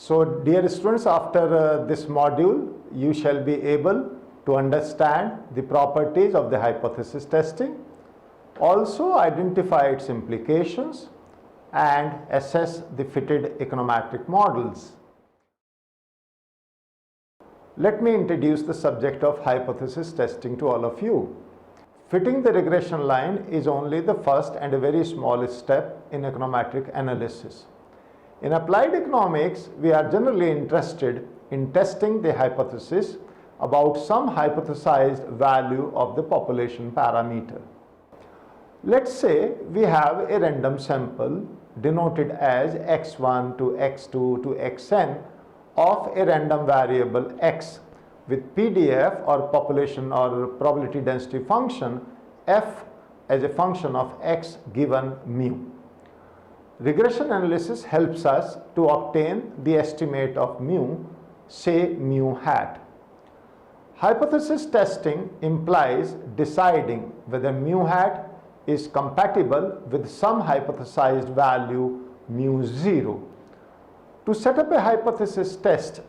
So dear students, after this module, you shall be able to understand the properties of the hypothesis testing, also identify its implications and assess the fitted econometric models. Let me introduce the subject of hypothesis testing to all of you. Fitting the regression line is only the first and a very small step in econometric analysis. In applied economics, we are generally interested in testing the hypothesis about some hypothesized value of the population parameter. Let's say we have a random sample denoted as x1 to x2 to xn of a random variable x with PDF or population or probability density function f as a function of x given mu. Regression analysis helps us to obtain the estimate of mu, say mu hat. Hypothesis testing implies deciding whether mu hat is compatible with some hypothesized value mu 0. To set up a hypothesis test,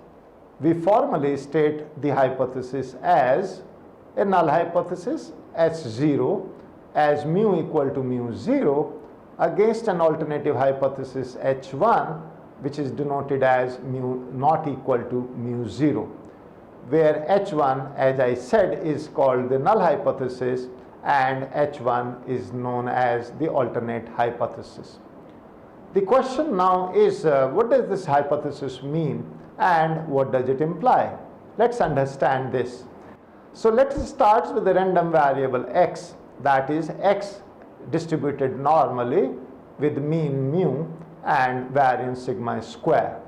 we formally state the hypothesis as a null hypothesis H0 as mu equal to mu 0 against an alternative hypothesis H1 which is denoted as mu not equal to mu 0, where H1, as I said, is called the null hypothesis and H1 is known as the alternate hypothesis. The question now is, what does this hypothesis mean and what does it imply? Let's understand this. So let's start with the random variable x, that is x distributed normally with mean mu and variance sigma square.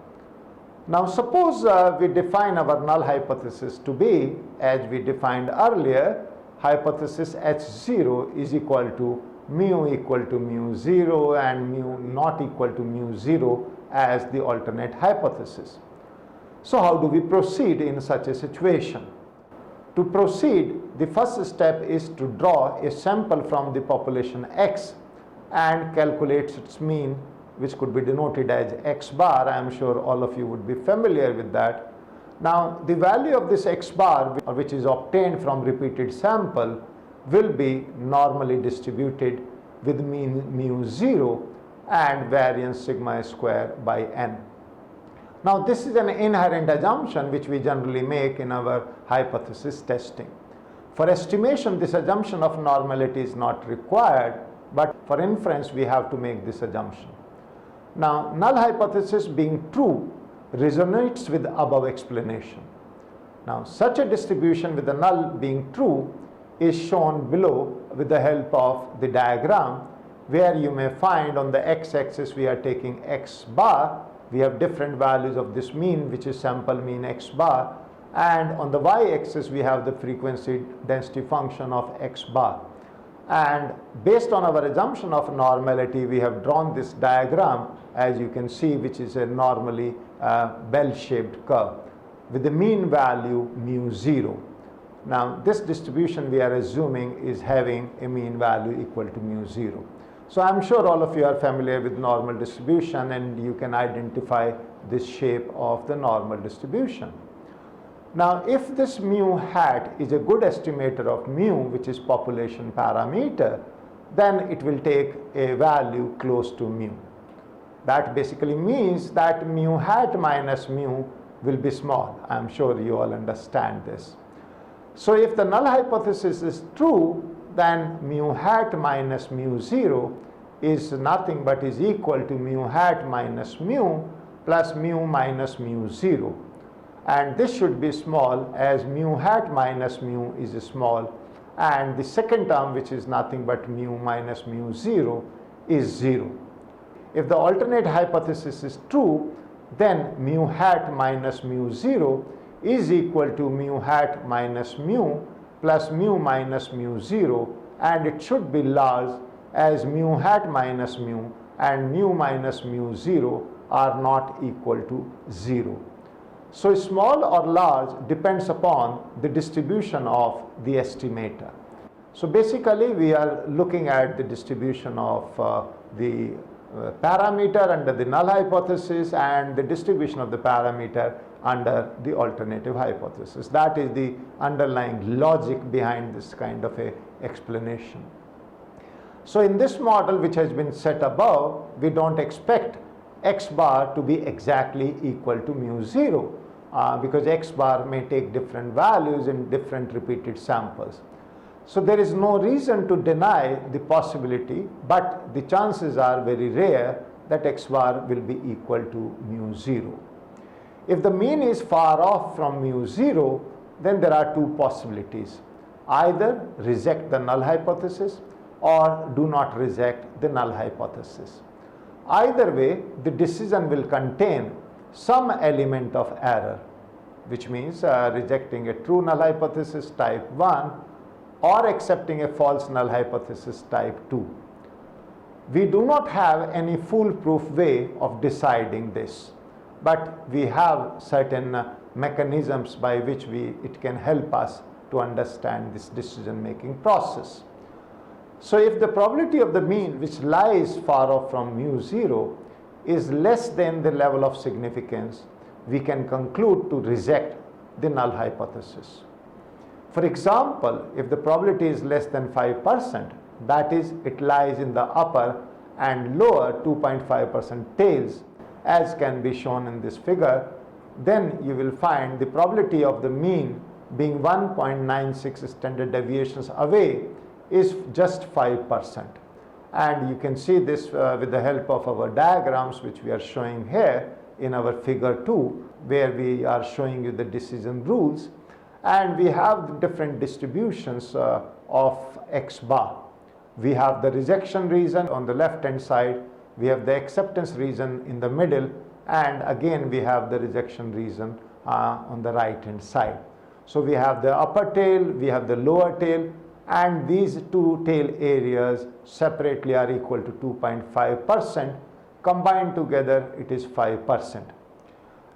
Now suppose we define our null hypothesis to be, as we defined earlier, hypothesis H0 is equal to mu equal to mu 0 and mu not equal to mu 0 as the alternate hypothesis. So how do we proceed in such a situation? To proceed, the first step is to draw a sample from the population X and calculate its mean, which could be denoted as x bar. I am sure all of you would be familiar with that. Now the value of this x bar, which is obtained from repeated sample, will be normally distributed with mean mu 0 and variance sigma square by n. Now this is an inherent assumption which we generally make in our hypothesis testing. For estimation, this assumption of normality is not required, but for inference we have to make this assumption. Now null hypothesis being true resonates with the above explanation. Now such a distribution with the null being true is shown below with the help of the diagram, where you may find on the x-axis we are taking x bar. We have different values of this mean, which is sample mean x bar, and on the y-axis we have the frequency density function of x bar. And based on our assumption of normality, we have drawn this diagram, as you can see, which is a normally bell-shaped curve with the mean value mu 0. Now this distribution we are assuming is having a mean value equal to mu 0. So I am sure all of you are familiar with normal distribution and you can identify this shape of the normal distribution. Now if this mu hat is a good estimator of mu, which is population parameter, then it will take a value close to mu. That basically means that mu hat minus mu will be small. I am sure you all understand this. So if the null hypothesis is true, then mu hat minus mu 0 is nothing but is equal to mu hat minus mu plus mu minus mu 0. And this should be small, as mu hat minus mu is small, and the second term, which is nothing but mu minus mu 0, is 0. If the alternate hypothesis is true, then mu hat minus mu 0 is equal to mu hat minus mu plus mu minus mu 0, and it should be large, as mu hat minus mu and mu minus mu 0 are not equal to 0. So small or large depends upon the distribution of the estimator. So basically we are looking at the distribution of the parameter under the null hypothesis and the distribution of the parameter under the alternative hypothesis. That is the underlying logic behind this kind of a explanation. So in this model which has been set above, we don't expect x bar to be exactly equal to mu 0 because x bar may take different values in different repeated samples. So there is no reason to deny the possibility, but the chances are very rare that x bar will be equal to mu 0. If the mean is far off from mu 0, then there are two possibilities. Either reject the null hypothesis or do not reject the null hypothesis. Either way, the decision will contain some element of error, which means rejecting a true null hypothesis type 1 or accepting a false null hypothesis type 2. We do not have any foolproof way of deciding this, but we have certain mechanisms by which it can help us to understand this decision-making process. So if the probability of the mean which lies far off from mu 0 is less than the level of significance, we can conclude to reject the null hypothesis. For example, if the probability is less than 5%, that is, it lies in the upper and lower 2.5% tails, as can be shown in this figure, then you will find the probability of the mean being 1.96 standard deviations away is just 5%. And you can see this with the help of our diagrams which we are showing here in our figure 2, where we are showing you the decision rules, and we have different distributions of x bar. We have the rejection region on the left hand side, we have the acceptance region in the middle, and again we have the rejection region on the right hand side. So we have the upper tail, we have the lower tail, and these two tail areas separately are equal to 2.5%. Combined together it is 5%.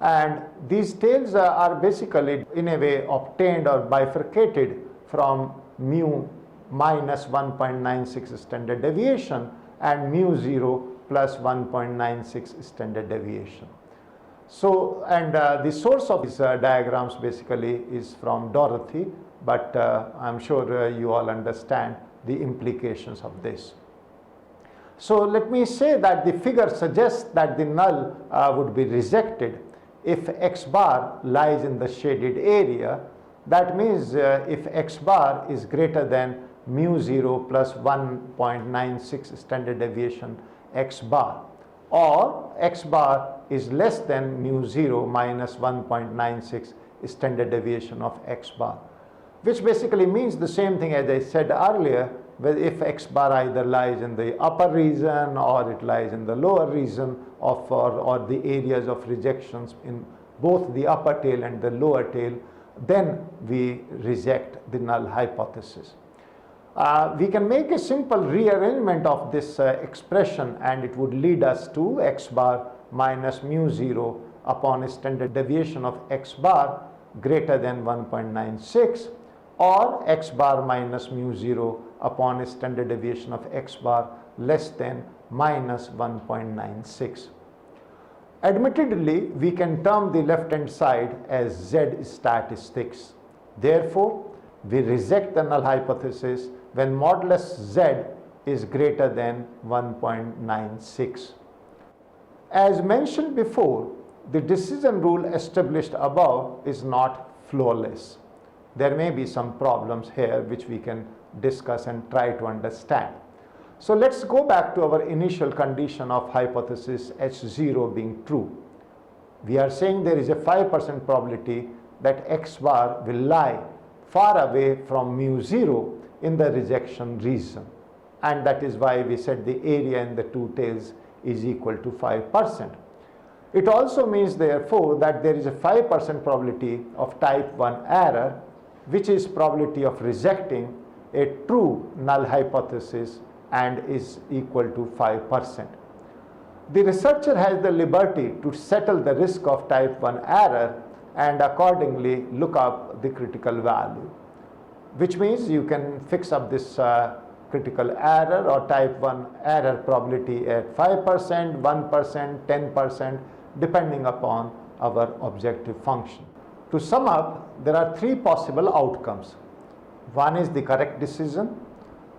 And these tails are basically in a way obtained or bifurcated from mu minus 1.96 standard deviation and mu 0 plus 1.96 standard deviation. So, and the source of these diagrams basically is from Dorothy, but I'm sure you all understand the implications of this. So let me say that the figure suggests that the null would be rejected if x bar lies in the shaded area. That means if x bar is greater than mu 0 plus 1.96 standard deviation x bar, or x bar is less than mu 0 minus 1.96 standard deviation of x bar, which basically means the same thing as I said earlier, where if x bar either lies in the upper region or it lies in the lower region of or the areas of rejections in both the upper tail and the lower tail, then we reject the null hypothesis. We can make a simple rearrangement of this expression, and it would lead us to x bar minus mu 0 upon a standard deviation of x bar greater than 1.96, or x bar minus mu 0 upon a standard deviation of x bar less than minus 1.96. Admittedly, we can term the left hand side as z statistics. Therefore, we reject the null hypothesis when modulus z is greater than 1.96. As mentioned before, the decision rule established above is not flawless. There may be some problems here which we can discuss and try to understand. So let's go back to our initial condition of hypothesis H0 being true. We are saying there is a 5% probability that x bar will lie far away from mu 0 in the rejection region, and that is why we said the area in the two tails is equal to 5%. It also means therefore that there is a 5% probability of type 1 error, which is probability of rejecting a true null hypothesis and is equal to 5%. The researcher has the liberty to settle the risk of type 1 error and accordingly look up the critical value, which means you can fix up this critical error or type 1 error probability at 5%, 1%, 10%, depending upon our objective function. To sum up, there are three possible outcomes. One is the correct decision.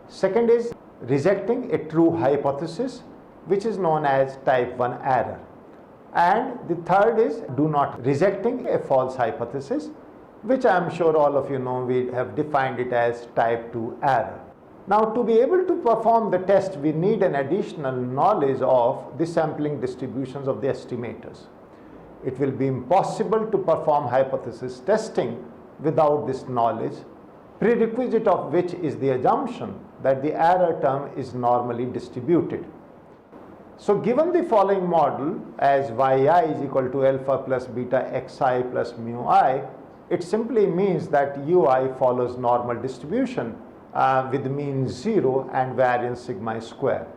Second is rejecting a true hypothesis, which is known as type 1 error. And the third is do not rejecting a false hypothesis, which I am sure all of you know, we have defined it as type 2 error. Now, to be able to perform the test, we need an additional knowledge of the sampling distributions of the estimators. It will be impossible to perform hypothesis testing without this knowledge, prerequisite of which is the assumption that the error term is normally distributed. So given the following model as yi is equal to alpha plus beta xi plus mu I, it simply means that ui follows normal distribution with mean 0 and variance sigma square.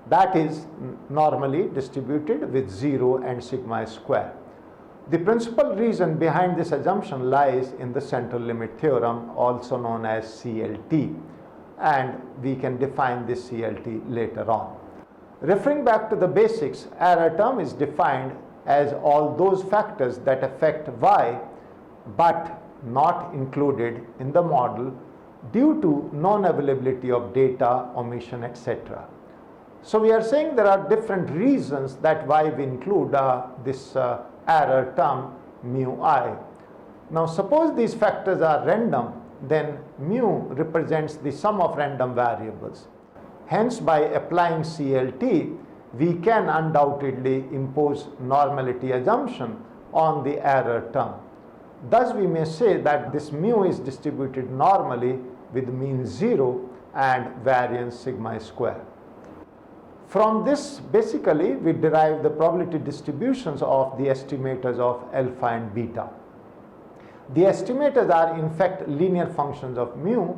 That is normally distributed with 0 and sigma square. The principal reason behind this assumption lies in the central limit theorem, also known as CLT, and we can define this CLT later on. Referring back to the basics, error term is defined as all those factors that affect y but not included in the model due to non-availability of data, omission, etc. So we are saying there are different reasons that why we include this error term mu I. Now suppose these factors are random, then mu represents the sum of random variables. Hence, by applying CLT, we can undoubtedly impose normality assumption on the error term. Thus, we may say that this mu is distributed normally with mean 0 and variance sigma square. From this, basically, we derive the probability distributions of the estimators of alpha and beta. The estimators are in fact linear functions of mu,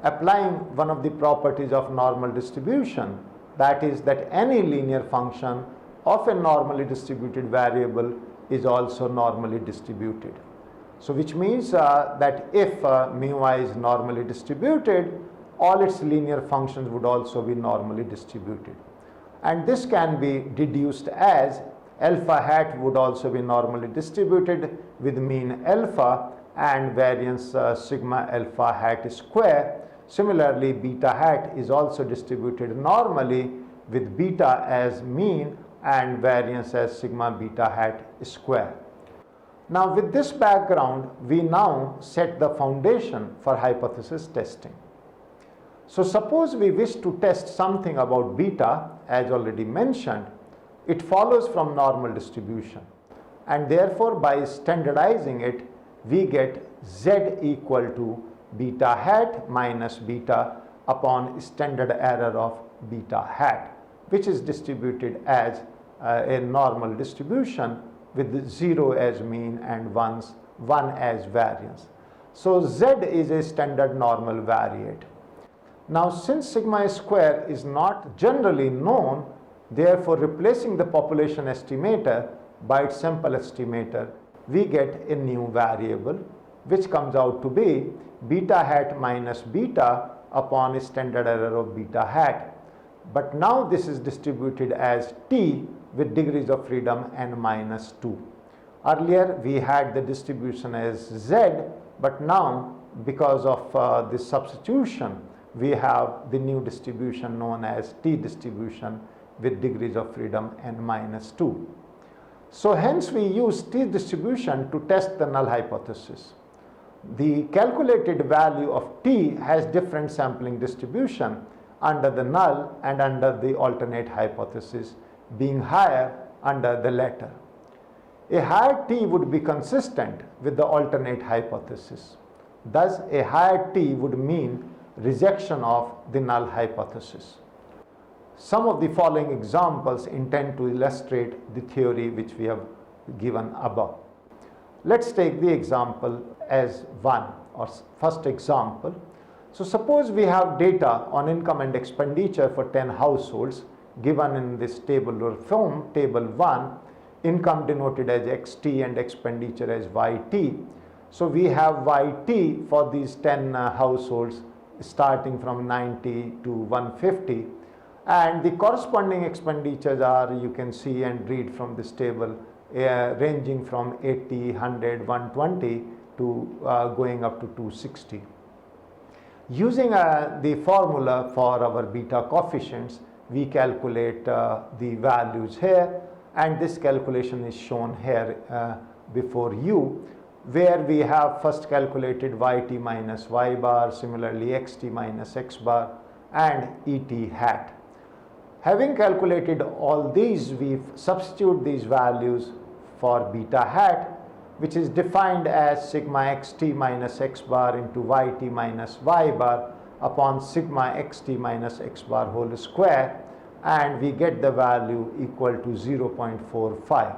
applying one of the properties of normal distribution, that is that any linear function of a normally distributed variable is also normally distributed. So which means that if mu I is normally distributed, all its linear functions would also be normally distributed. And this can be deduced as alpha hat would also be normally distributed with mean alpha and variance sigma alpha hat square. Similarly, beta hat is also distributed normally with beta as mean and variance as sigma beta hat square. Now with this background, we now set the foundation for hypothesis testing. So suppose we wish to test something about beta, as already mentioned, it follows from normal distribution, and therefore by standardizing it, we get z equal to beta hat minus beta upon standard error of beta hat, which is distributed as a normal distribution with 0 as mean and 1 as variance. So z is a standard normal variate. Now since sigma square is not generally known, therefore replacing the population estimator by its sample estimator, we get a new variable which comes out to be beta hat minus beta upon standard error of beta hat. But now this is distributed as t with degrees of freedom n minus 2. Earlier we had the distribution as z, but now because of this substitution, we have the new distribution known as t distribution with degrees of freedom n minus 2. So hence we use t distribution to test the null hypothesis. The calculated value of t has different sampling distribution under the null and under the alternate hypothesis, being higher under the latter. A higher t would be consistent with the alternate hypothesis. Thus, a higher t would mean rejection of the null hypothesis. Some of the following examples intend to illustrate the theory which we have given above. Let's take the example as one, or first example. So suppose we have data on income and expenditure for 10 households given in this table or form, table 1, income denoted as xt and expenditure as yt. So we have yt for these 10 households starting from 90 to 150, and the corresponding expenditures are, you can see and read from this table, ranging from 80, 100, 120 to going up to 260. Using the formula for our beta coefficients, we calculate the values here, and this calculation is shown here before you, where we have first calculated yt minus y bar, similarly xt minus x bar, and et hat. Having calculated all these, we substitute these values for beta hat, which is defined as sigma xt minus x bar into yt minus y bar upon sigma xt minus x bar whole square, and we get the value equal to 0.45.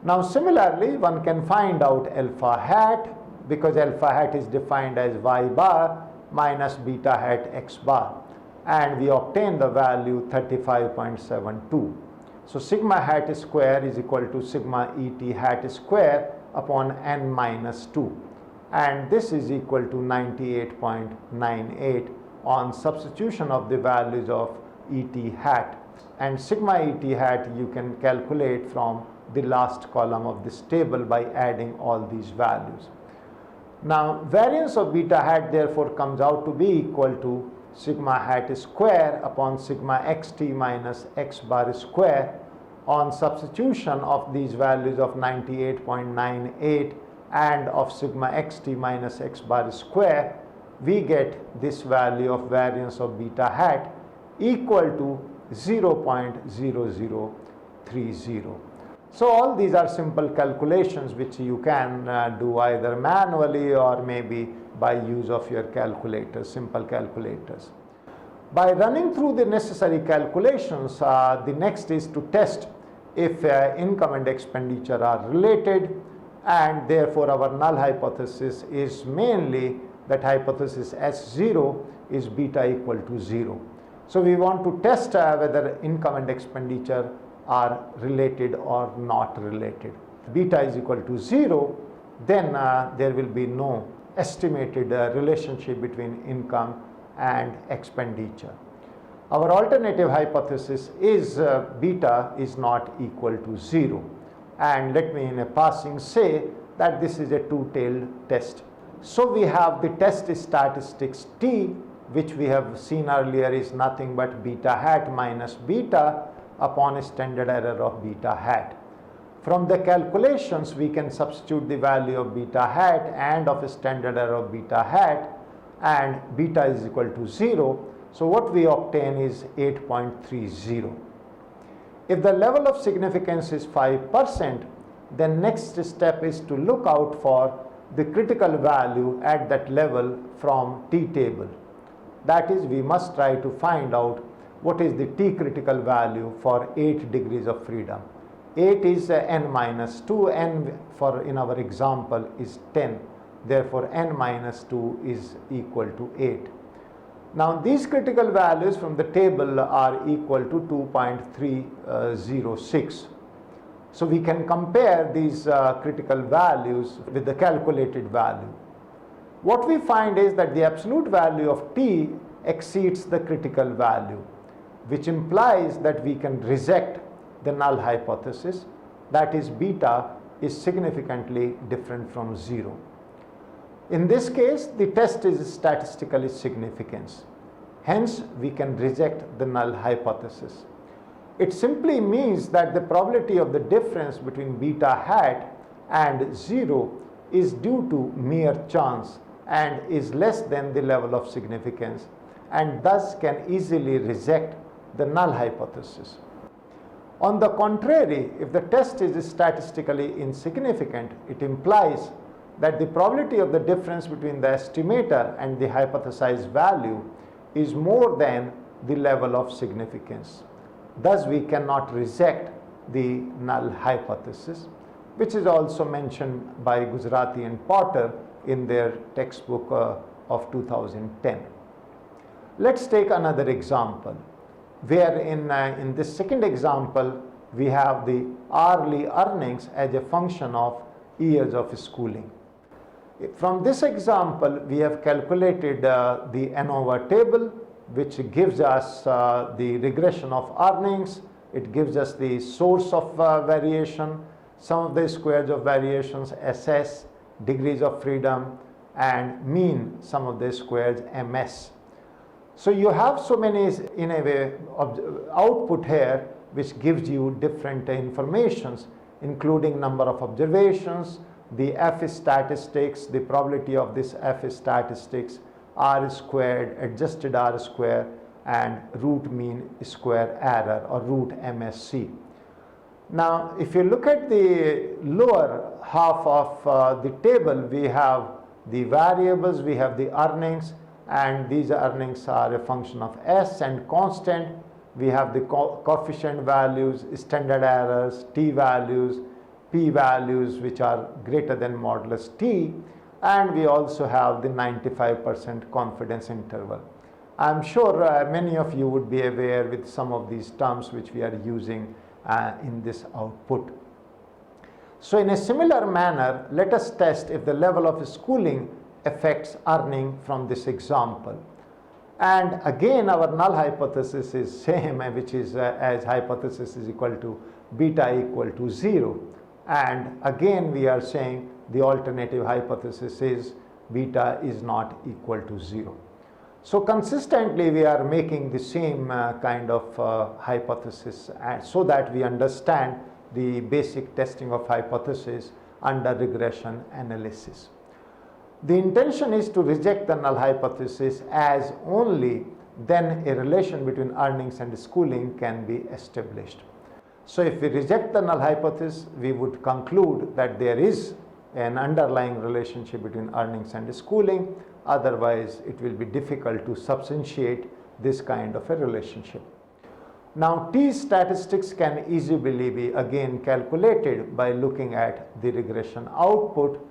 Now similarly, one can find out alpha hat, because alpha hat is defined as y bar minus beta hat x bar, and we obtain the value 35.72. So sigma hat square is equal to sigma et hat square upon n minus 2, and this is equal to 98.98 on substitution of the values of et hat, and sigma et hat you can calculate from the last column of this table by adding all these values. Now variance of beta hat therefore comes out to be equal to sigma hat square upon sigma xt minus x bar square. On substitution of these values of 98.98 and of sigma xt minus x bar square, we get this value of variance of beta hat equal to 0.0030. So all these are simple calculations which you can do either manually or maybe by use of your calculators, simple calculators. By running through the necessary calculations, the next is to test if income and expenditure are related, and therefore our null hypothesis is mainly that hypothesis S0 is beta equal to 0. So we want to test whether income and expenditure are related or not related. Beta is equal to 0, then there will be no estimated relationship between income and expenditure. Our alternative hypothesis is beta is not equal to 0, and let me in a passing say that this is a two-tailed test. So we have the test statistics T, which we have seen earlier is nothing but beta hat minus beta upon a standard error of beta hat. From the calculations we can substitute the value of beta hat and of a standard error of beta hat, and beta is equal to 0. So what we obtain is 8.30. If the level of significance is 5%, then next step is to look out for the critical value at that level from T table. That is, we must try to find out what is the T critical value for 8 degrees of freedom. 8 is n minus 2, n for in our example is 10, therefore n minus 2 is equal to 8. Now these critical values from the table are equal to 2.306. So we can compare these critical values with the calculated value. What we find is that the absolute value of T exceeds the critical value, which implies that we can reject the null hypothesis, that is beta is significantly different from 0. In this case, the test is statistically significant. Hence, we can reject the null hypothesis. It simply means that the probability of the difference between beta hat and 0 is due to mere chance and is less than the level of significance, and thus can easily reject the null hypothesis. On the contrary, if the test is statistically insignificant, it implies that the probability of the difference between the estimator and the hypothesized value is more than the level of significance. Thus, we cannot reject the null hypothesis, which is also mentioned by Gujarati and Potter in their textbook of 2010. Let's take another example, where in this second example, we have the hourly earnings as a function of years of schooling. From this example, we have calculated the ANOVA table, which gives us the regression of earnings. It gives us the source of variation, sum of the squares of variations, SS, degrees of freedom, and mean sum of the squares, MS. So you have so many, in a way, output here, which gives you different informations, including number of observations, the F statistics, the probability of this F statistics, R squared, adjusted R square, and root mean square error, or root MSC. Now, if you look at the lower half of the table, we have the variables, we have the earnings, and these earnings are a function of S and constant. We have the coefficient values, standard errors, t values, p values which are greater than modulus t, and we also have the 95% confidence interval. I'm sure many of you would be aware with some of these terms which we are using in this output. So in a similar manner, let us test if the level of schooling affects earning from this example. And again, our null hypothesis is same, which is as hypothesis is equal to beta equal to 0. And again, we are saying the alternative hypothesis is beta is not equal to 0. So consistently, we are making the same kind of hypothesis so that we understand the basic testing of hypothesis under regression analysis. The intention is to reject the null hypothesis, as only then a relation between earnings and schooling can be established. So if we reject the null hypothesis, we would conclude that there is an underlying relationship between earnings and schooling. Otherwise, it will be difficult to substantiate this kind of a relationship. Now, t statistics can easily be again calculated by looking at the regression output,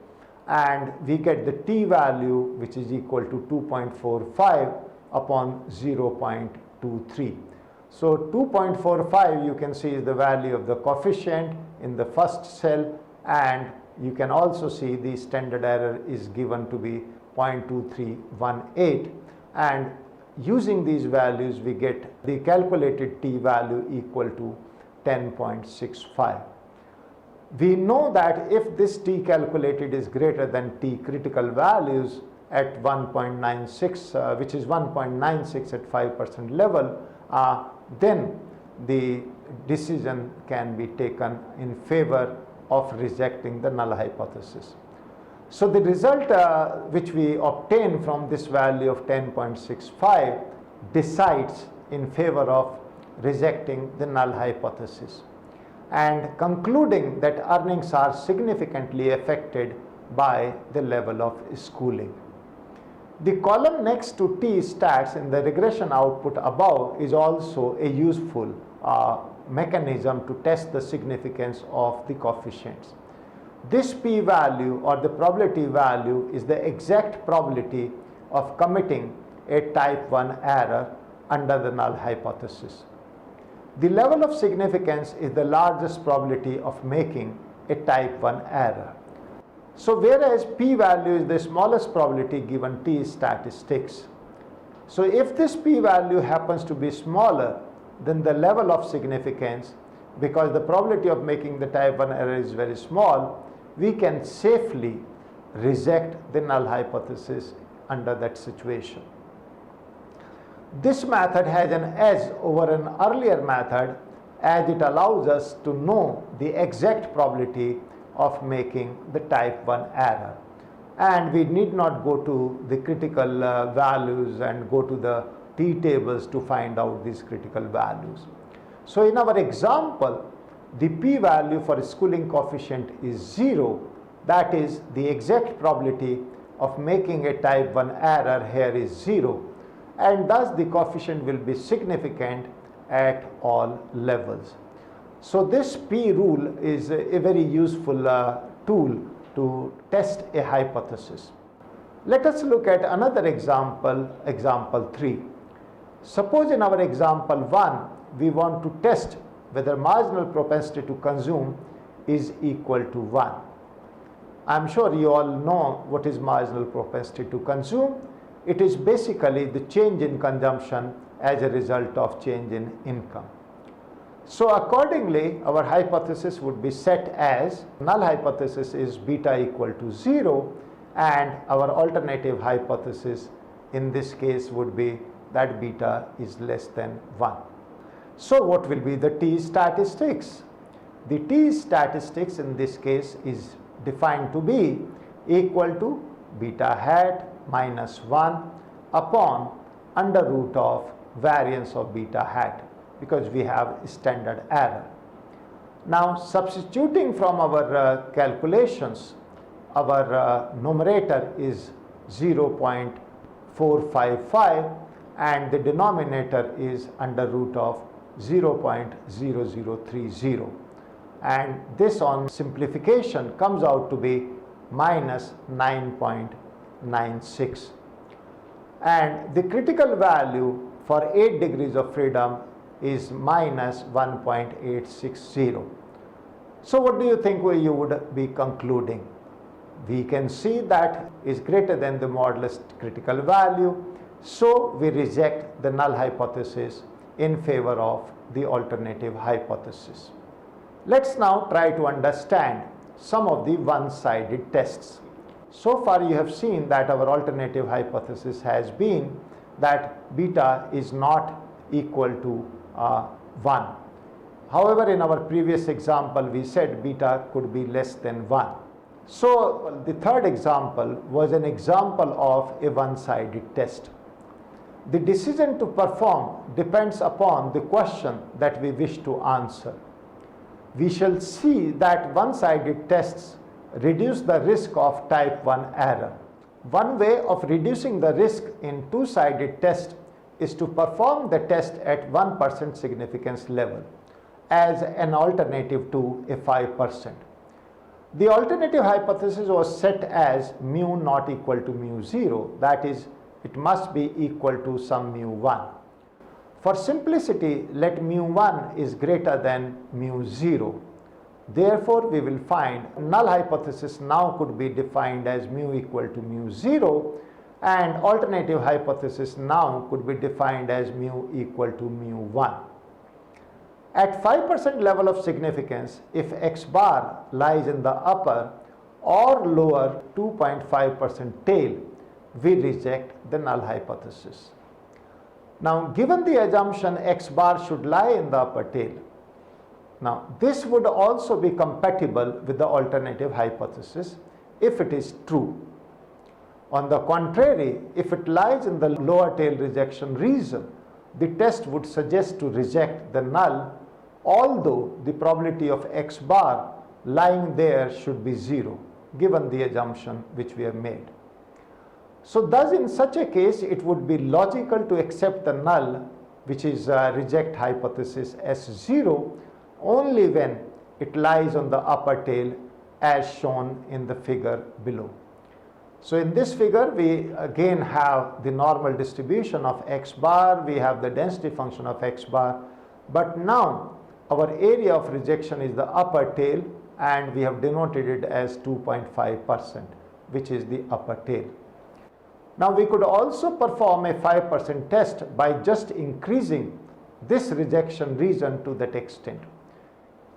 and we get the t value which is equal to 2.45 upon 0.23. So 2.45 you can see is the value of the coefficient in the first cell, and you can also see the standard error is given to be 0.2318, and using these values we get the calculated t value equal to 10.65. We know that if this t calculated is greater than t critical values at 1.96, which is 1.96 at 5% level, then the decision can be taken in favor of rejecting the null hypothesis. So the result which we obtain from this value of 10.65 decides in favor of rejecting the null hypothesis, and concluding that earnings are significantly affected by the level of schooling. The column next to t stats in the regression output above is also a useful mechanism to test the significance of the coefficients. This p value, or the probability value, is the exact probability of committing a type 1 error under the null hypothesis. The level of significance is the largest probability of making a type 1 error. So whereas p value is the smallest probability given t statistics. So if this p value happens to be smaller than the level of significance, because the probability of making the type 1 error is very small, we can safely reject the null hypothesis under that situation. This method has an edge over an earlier method, as it allows us to know the exact probability of making the type 1 error, and we need not go to the critical values and go to the t tables to find out these critical values. So in our example, the p value for schooling coefficient is 0. That is, the exact probability of making a type 1 error here is 0, and thus the coefficient will be significant at all levels. So this p rule is a very useful tool to test a hypothesis. Let us look at another example, example 3. Suppose in our example 1, we want to test whether marginal propensity to consume is equal to 1. I'm sure you all know what is marginal propensity to consume. It is basically the change in consumption as a result of change in income. So accordingly, our hypothesis would be set as null hypothesis is beta equal to 0, and our alternative hypothesis in this case would be that beta is less than 1. So what will be the T statistics? The T statistics in this case is defined to be equal to beta hat minus 1 upon under root of variance of beta hat, because we have standard error. Now substituting from our calculations, our numerator is 0.455 and the denominator is under root of 0.0030, and this on simplification comes out to be minus 9.96, and the critical value for 8 degrees of freedom is minus 1.860. So what do you think you would be concluding? We can see that is greater than the modulus critical value, so we reject the null hypothesis in favor of the alternative hypothesis. Let's now try to understand some of the one-sided tests. So far you have seen that our alternative hypothesis has been that beta is not equal to 1. However, in our previous example we said beta could be less than 1. So the third example was an example of a one-sided test. The decision to perform depends upon the question that we wish to answer. We shall see that one-sided tests reduce the risk of type 1 error. One way of reducing the risk in two-sided test is to perform the test at 1% significance level as an alternative to a 5%. The alternative hypothesis was set as mu not equal to mu 0, that is, it must be equal to some mu 1. For simplicity, let mu 1 is greater than mu 0. Therefore, we will find null hypothesis now could be defined as mu equal to mu 0, and alternative hypothesis now could be defined as mu equal to mu 1. At 5% level of significance, if x bar lies in the upper or lower 2.5% tail, we reject the null hypothesis. Now, given the assumption x bar should lie in the upper tail, now this would also be compatible with the alternative hypothesis if it is true. On the contrary, if it lies in the lower tail rejection region, the test would suggest to reject the null, although the probability of x bar lying there should be 0, given the assumption which we have made. So thus in such a case it would be logical to accept the null, which is reject hypothesis as 0, only when it lies on the upper tail as shown in the figure below. So in this figure we again have the normal distribution of x bar, we have the density function of x bar, but now our area of rejection is the upper tail and we have denoted it as 2.5%, which is the upper tail. Now we could also perform a 5% test by just increasing this rejection region to that extent.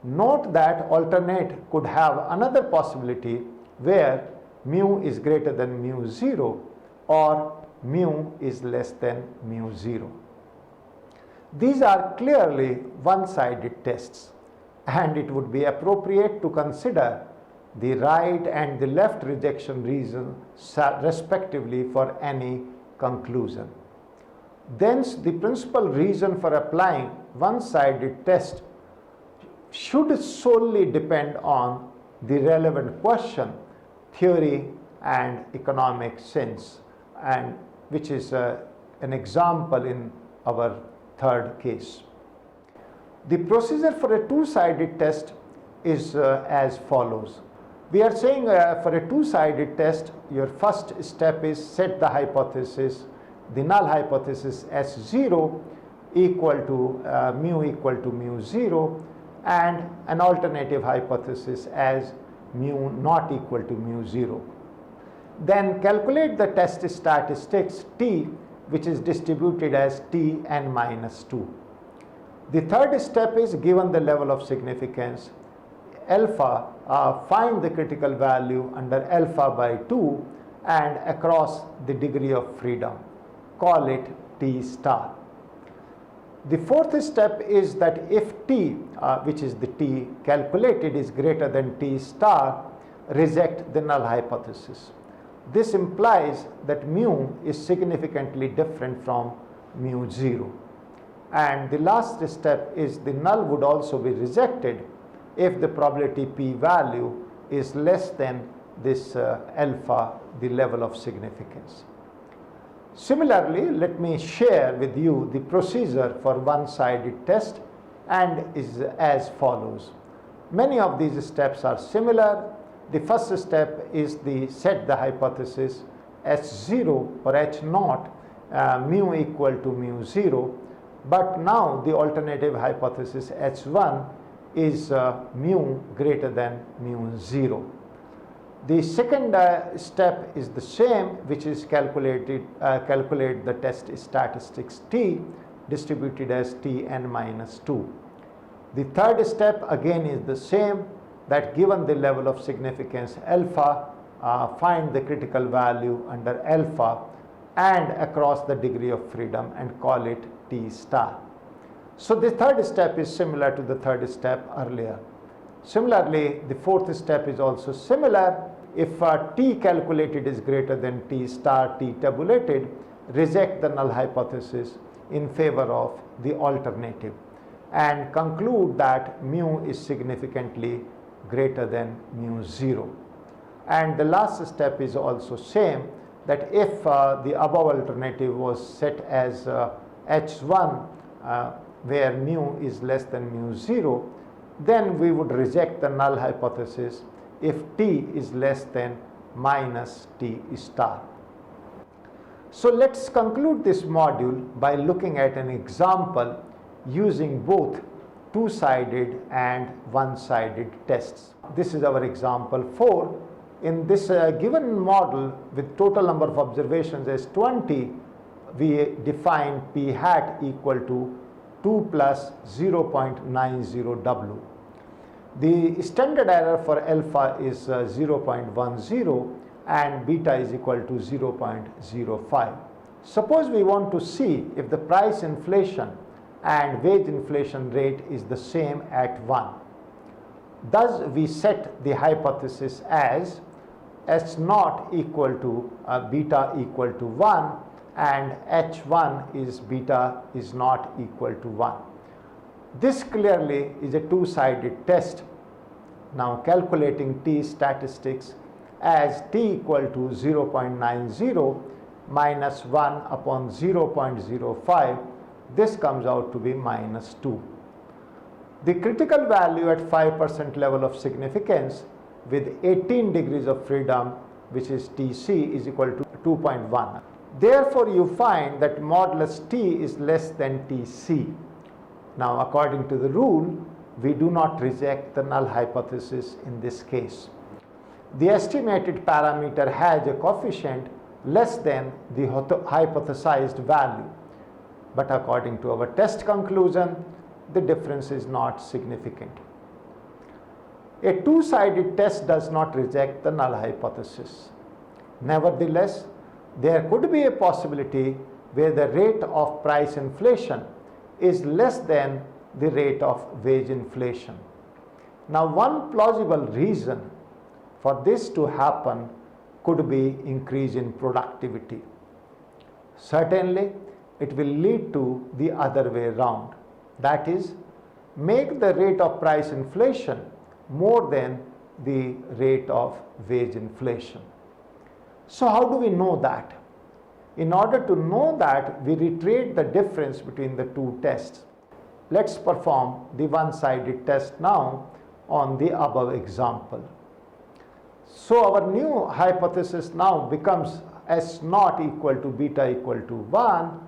Note that alternate could have another possibility where mu is greater than mu 0 or mu is less than mu 0. These are clearly one-sided tests, and it would be appropriate to consider the right and the left rejection region respectively for any conclusion. Thence, the principal reason for applying one-sided test should solely depend on the relevant question, theory and economic sense, and which is an example in our third case. The procedure for a two-sided test is as follows. We are saying for a two-sided test, your first step is set the hypothesis, the null hypothesis as 0 equal to mu equal to mu 0, and an alternative hypothesis as mu not equal to mu 0. Then calculate the test statistics t, which is distributed as t n minus 2. The third step is, given the level of significance alpha, find the critical value under alpha by 2 and across the degree of freedom. Call it t star. The fourth step is that if t, which is the t calculated, is greater than t star, reject the null hypothesis. This implies that mu is significantly different from mu 0. And the last step is the null would also be rejected if the probability p value is less than this alpha, the level of significance. Similarly, let me share with you the procedure for one-sided test, and is as follows. Many of these steps are similar. The first step is the set the hypothesis H0 or H0 mu equal to mu 0, but now the alternative hypothesis H1 is mu greater than mu 0. The second step is the same, which is calculate the test statistics t distributed as t n minus 2. The third step again is the same, that given the level of significance alpha, find the critical value under alpha and across the degree of freedom and call it t star. So the third step is similar to the third step earlier. Similarly, the fourth step is also similar. If t calculated is greater than t star t tabulated, reject the null hypothesis in favor of the alternative and conclude that mu is significantly greater than mu 0. And the last step is also same, that if the above alternative was set as H1 where mu is less than mu 0, then we would reject the null hypothesis if t is less than minus t star. So let's conclude this module by looking at an example using both two-sided and one-sided tests. This is our example 4. In this given model with total number of observations as 20, we define p hat equal to 2 plus 0.90 W. The standard error for alpha is 0.10 and beta is equal to 0.05. Suppose we want to see if the price inflation and wage inflation rate is the same at 1. Thus, we set the hypothesis as S0 equal to beta equal to 1 and H1 is beta is not equal to 1. This clearly is a two-sided test. Now calculating t statistics as t equal to 0.90 minus 1 upon 0.05, this comes out to be minus 2. The critical value at 5% level of significance with 18 degrees of freedom, which is Tc, is equal to 2.1. Therefore, you find that modulus T is less than Tc. Now, according to the rule, we do not reject the null hypothesis in this case. The estimated parameter has a coefficient less than the hypothesized value, but according to our test conclusion, the difference is not significant. A two-sided test does not reject the null hypothesis. Nevertheless, there could be a possibility where the rate of price inflation is less than the rate of wage inflation. Now, one plausible reason for this to happen could be increase in productivity. Certainly, it will lead to the other way around. That is, make the rate of price inflation more than the rate of wage inflation. So how do we know that? In order to know that, we reiterate the difference between the two tests. Let's perform the one-sided test now on the above example. So our new hypothesis now becomes S0 equal to beta equal to 1,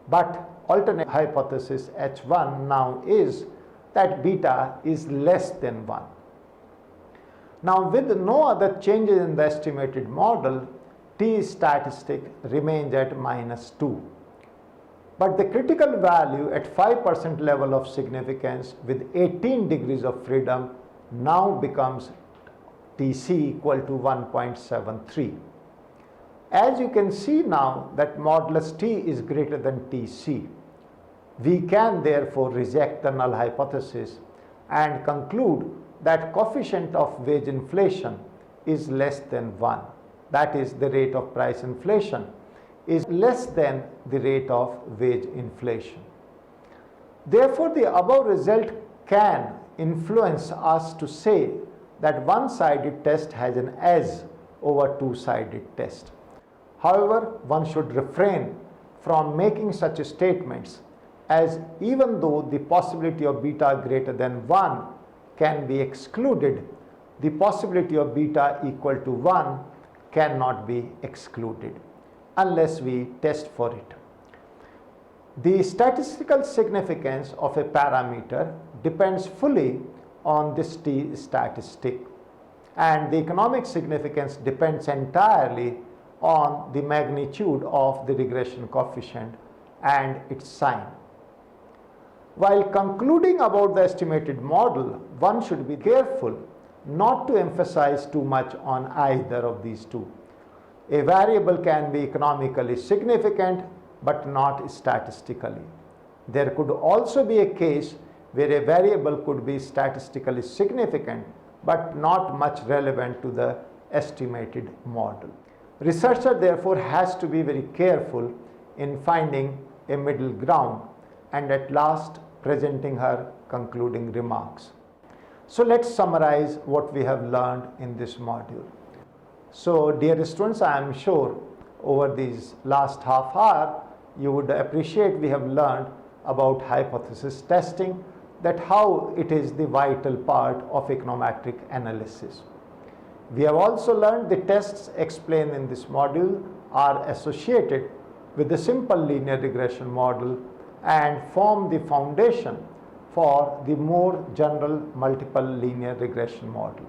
but alternate hypothesis H1 now is that beta is less than 1. Now, with no other changes in the estimated model, t statistic remains at -2. But the critical value at 5% level of significance with 18 degrees of freedom now becomes Tc equal to 1.73. As you can see now that modulus T is greater than Tc, we can therefore reject the null hypothesis and conclude that coefficient of wage inflation is less than 1. That is, the rate of price inflation is less than the rate of wage inflation. Therefore, the above result can influence us to say that one-sided test has an edge over two-sided test. However, one should refrain from making such statements, as even though the possibility of beta greater than 1 can be excluded, the possibility of beta equal to 1 cannot be excluded unless we test for it. The statistical significance of a parameter depends fully on this t statistic, and the economic significance depends entirely on the magnitude of the regression coefficient and its sign. While concluding about the estimated model, one should be careful not to emphasize too much on either of these two. A variable can be economically significant but not statistically. There could also be a case where a variable could be statistically significant but not much relevant to the estimated model. Researcher therefore has to be very careful in finding a middle ground and at last presenting her concluding remarks. So let's summarize what we have learned in this module. So dear students, I am sure over these last half hour you would appreciate we have learned about hypothesis testing, that how it is the vital part of econometric analysis. We have also learned the tests explained in this module are associated with the simple linear regression model and form the foundation for the more general multiple linear regression model.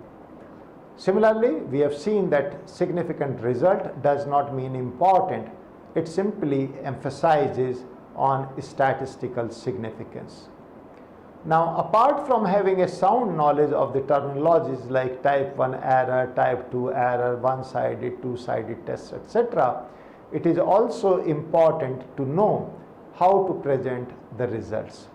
Similarly, we have seen that significant result does not mean important, it simply emphasizes on statistical significance. Now, apart from having a sound knowledge of the terminologies like type 1 error, type 2 error, one-sided, two-sided tests, etc., it is also important to know how to present the results.